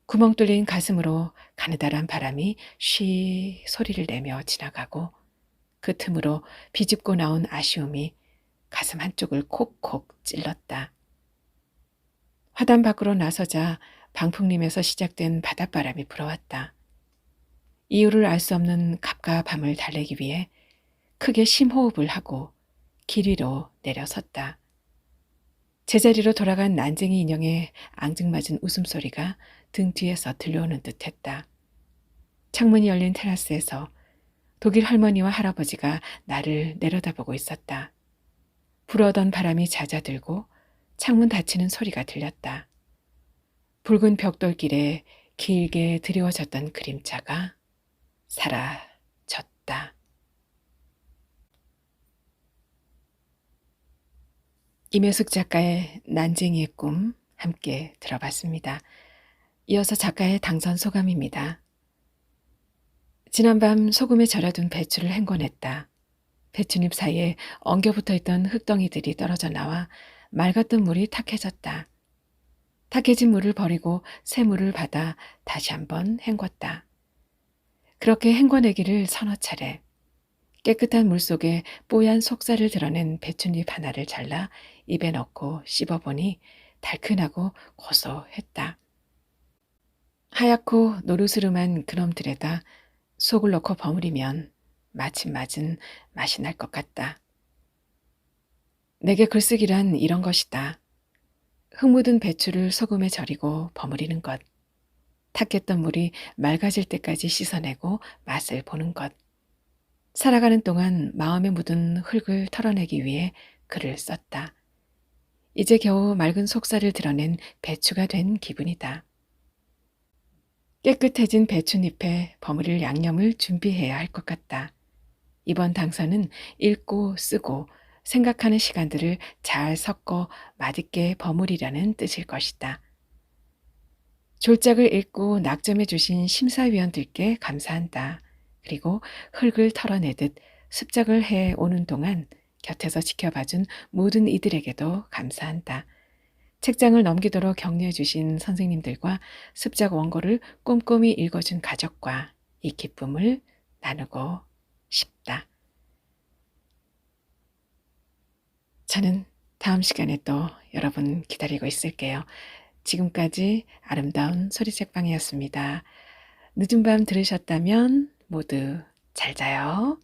[SPEAKER 1] 구멍 뚫린 가슴으로 가느다란 바람이 쉬 소리를 내며 지나가고 그 틈으로 비집고 나온 아쉬움이 가슴 한쪽을 콕콕 찔렀다. 화단 밖으로 나서자 방풍림에서 시작된 바닷바람이 불어왔다. 이유를 알 수 없는 갑갑함을 달래기 위해 크게 심호흡을 하고 길 위로 내려섰다. 제자리로 돌아간 난쟁이 인형의 앙증맞은 웃음소리가 등 뒤에서 들려오는 듯했다. 창문이 열린 테라스에서 독일 할머니와 할아버지가 나를 내려다보고 있었다. 불어오던 바람이 잦아들고 창문 닫히는 소리가 들렸다. 붉은 벽돌길에 길게 드리워졌던 그림자가 사라졌다. 임혜숙 작가의 난쟁이의 꿈 함께 들어봤습니다. 이어서 작가의 당선 소감입니다. 지난밤 소금에 절여둔 배추를 헹궈냈다. 배춧잎 사이에 엉겨붙어 있던 흙덩이들이 떨어져 나와 맑았던 물이 탁해졌다. 탁해진 물을 버리고 새 물을 받아 다시 한번 헹궜다. 그렇게 헹궈내기를 서너 차례. 깨끗한 물 속에 뽀얀 속살을 드러낸 배춧잎 하나를 잘라 입에 넣고 씹어보니 달큰하고 고소했다. 하얗고 노르스름한 그놈들에다 속을 넣고 버무리면 마침 맞은 맛이 날 것 같다. 내게 글쓰기란 이런 것이다. 흙 묻은 배추를 소금에 절이고 버무리는 것. 탁했던 물이 맑아질 때까지 씻어내고 맛을 보는 것. 살아가는 동안 마음에 묻은 흙을 털어내기 위해 글을 썼다. 이제 겨우 맑은 속살을 드러낸 배추가 된 기분이다. 깨끗해진 배춧잎에 버무릴 양념을 준비해야 할 것 같다. 이번 당선은 읽고 쓰고 생각하는 시간들을 잘 섞어 맛있게 버무리라는 뜻일 것이다. 졸작을 읽고 낙점해 주신 심사위원들께 감사한다. 그리고 흙을 털어내듯 습작을 해오는 동안 곁에서 지켜봐준 모든 이들에게도 감사한다. 책장을 넘기도록 격려해 주신 선생님들과 습작 원고를 꼼꼼히 읽어준 가족과 이 기쁨을 나누고 싶다. 저는 다음 시간에 또 여러분 기다리고 있을게요. 지금까지 아름다운 소리책방이었습니다. 늦은 밤 들으셨다면 모두 잘 자요.